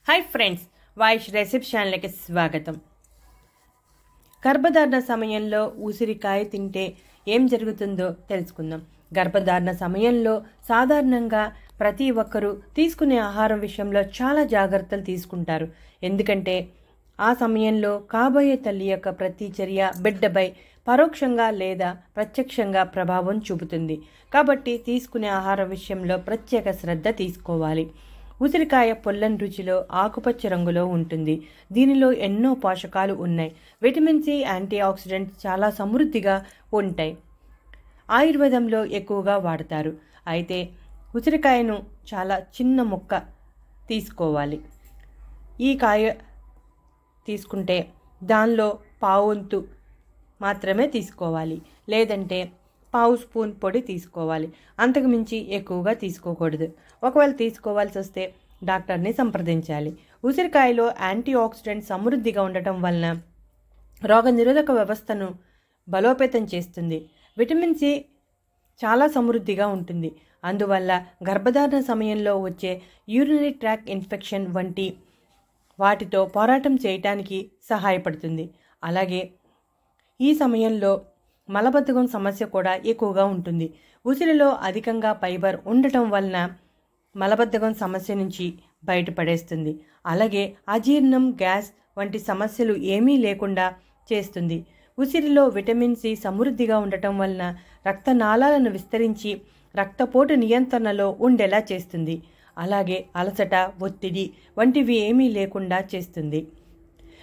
Hi friends वाइश recipe channel की स्वागतम। గర్భధారణ సమయంలో ఉసిరికాయ తింటే ఏం జరుగుతుందో తెలుసుకుందాం। గర్భధారణ సమయంలో సాధారణంగా ప్రతి ఒక్కరూ తీసుకునే ఆహారం విషయంలో చాలా జాగృతలు తీసుకుంటారు। ఎందుకంటే ఆ సమయంలో కాబోయే తల్లి యొక్క ప్రతి చర్య బిడ్డపై పరోక్షంగా లేదా ప్రత్యక్షంగా ప్రభావం చూపుతుంది। కాబట్టి తీసుకునే ఆహారం విషయంలో ప్రత్యేక శ్రద్ధ తీసుకోవాలి। ఉసిరికాయ పొల్లని రుచిలో ఆకుపచ్చ రంగులో ఉంటుంది। దీనిలో ఎన్నో పోషకాలు ఉన్నాయి। విటమిన్ సి, యాంటీ ఆక్సిడెంట్స్ చాలా సమృద్ధిగా ఉంటాయి। ఆయుర్వేదంలో ఎక్కువగా వాడతారు। అయితే ఉసిరికాయను చాలా చిన్న ముక్క తీసుకోవాలి। ఈ కాయ తీసుకుంటే దానిలో పావుంతు మాత్రమే తీసుకోవాలి, లేదంటే పావు స్పూన్ పొడి తీసుకోవాలి। అంతకు మించి ఎక్కువగా తీసుకోకూడదు। ఒకవేళ తీసుకోవాల్సి వస్తే డాక్టర్ని సంప్రదించాలి। ఉసిరికాయలో యాంటీ ఆక్సిడెంట్ సమృద్ధిగా ఉండటం వలన రోగనిరోధక వ్యవస్థను బలోపేతం చేస్తుంది। విటమిన్ సి చాలా సమృద్ధిగా ఉంటుంది। అందువల్ల గర్భధారణ సమయంలో వచ్చే యూరినరీ ట్రాక్ ఇన్ఫెక్షన్ వంటి వాటితో పోరాటం చేయడానికి సహాయపడుతుంది। అలాగే ఈ సమయంలో మలబద్ధకం సమస్య కూడా ఎక్కువగా ఉంటుంది। ఉసిరిలో అధికంగా ఫైబర్ ఉండటం వలన మలబద్ధకం సమస్య నుంచి బయటపడేస్తుంది। అలాగే అజీర్ణం, గ్యాస్ వంటి సమస్యలు ఏమీ లేకుండా చేస్తుంది। ఉసిరిలో విటమిన్ సి సమృద్ధిగా ఉండటం వలన రక్తనాళాలను విస్తరించి రక్తపోటు నియంత్రణలో ఉండేలా చేస్తుంది। అలాగే అలసట, ఒత్తిడి వంటివి ఏమీ లేకుండా చేస్తుంది।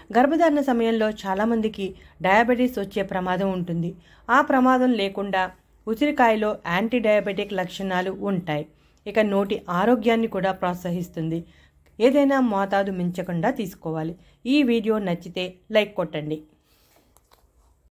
గర్భధారణ సమయంలో చాలామందికి డయాబెటీస్ వచ్చే ప్రమాదం ఉంటుంది। ఆ ప్రమాదం లేకుండా ఉసిరికాయలో యాంటీ డయాబెటిక్ లక్షణాలు ఉంటాయి। ఇక నోటి ఆరోగ్యాన్ని కూడా ప్రోత్సహిస్తుంది। ఏదైనా మోతాదు మించకుండా తీసుకోవాలి। ఈ వీడియో నచ్చితే లైక్ కొట్టండి।